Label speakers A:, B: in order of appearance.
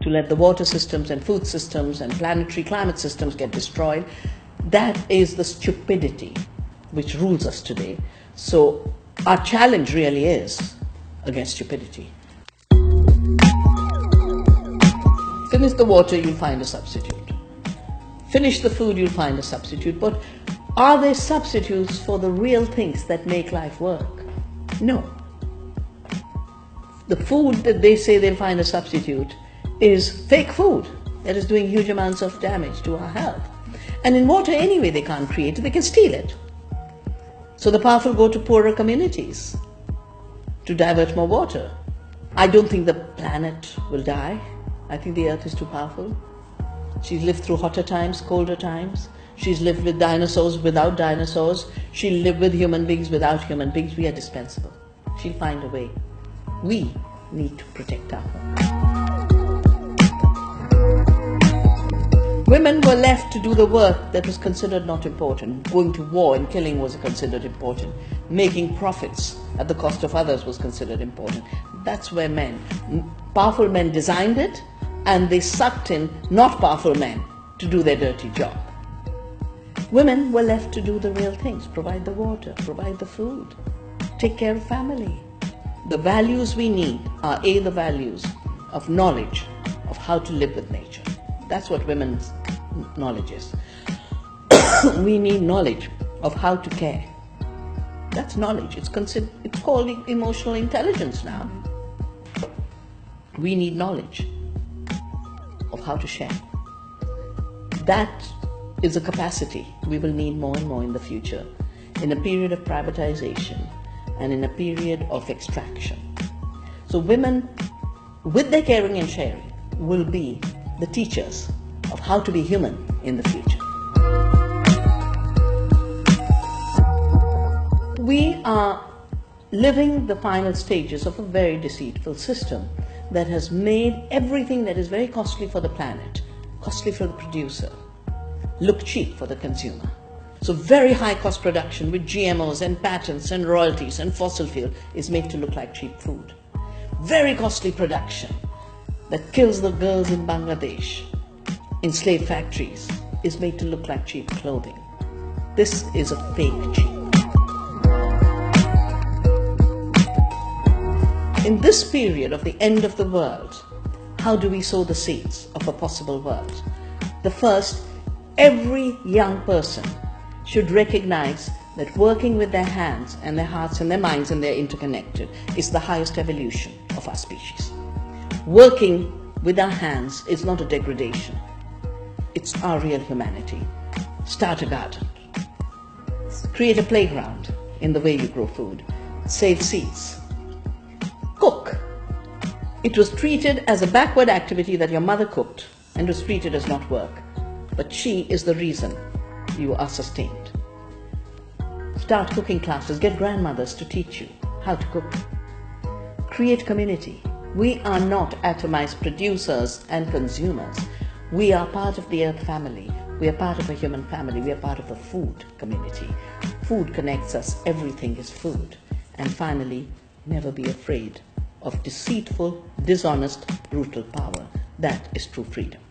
A: to let the water systems and food systems and planetary climate systems get destroyed. That is the stupidity which rules us today. So our challenge really is against stupidity. Finish the water, you'll find a substitute. Finish the food, you'll find a substitute. But are there substitutes for the real things that make life work? No. The food that they say they'll find a substitute is fake food that is doing huge amounts of damage to our health. And in water anyway they can't create it, they can steal it. So the powerful go to poorer communities to divert more water. I don't think the planet will die. I think the earth is too powerful. She's lived through hotter times, colder times. She's lived with dinosaurs, without dinosaurs. She'll live with human beings, without human beings. We are dispensable. She'll find a way. We need to protect our home. Women were left to do the work that was considered not important. Going to war and killing was considered important. Making profits at the cost of others was considered important. That's where powerful men designed it, and they sucked in not powerful men to do their dirty job. Women were left to do the real things, provide the water, provide the food, take care of family. The values we need are the values of knowledge of how to live with nature. That's what women's knowledge is. We need knowledge of how to care. That's knowledge. It's called emotional intelligence now. We need knowledge of how to share. That is a capacity we will need more and more in the future, in a period of privatization and in a period of extraction. So women, with their caring and sharing, will be the teachers of how to be human in the future. We are living the final stages of a very deceitful system that has made everything that is very costly for the planet, costly for the producer, look cheap for the consumer. So very high cost production with GMOs and patents and royalties and fossil fuel is made to look like cheap food. Very costly production that kills the girls in Bangladesh in slave factories is made to look like cheap clothing. This is a fake cheap. In this period of the end of the world, how do we sow the seeds of a possible world? The first, every young person should recognize that working with their hands and their hearts and their minds, and they're interconnected, is the highest evolution of our species. Working with our hands is not a degradation. It's our real humanity. Start a garden. Create a playground in the way you grow food. Save seeds. Cook. It was treated as a backward activity that your mother cooked and was treated as not work. But she is the reason you are sustained. Start cooking classes. Get grandmothers to teach you how to cook. Create community. We are not atomized producers and consumers. We are part of the earth family. We are part of a human family. We are part of a food community. Food connects us. Everything is food. And finally, never be afraid of deceitful, dishonest, brutal power. That is true freedom.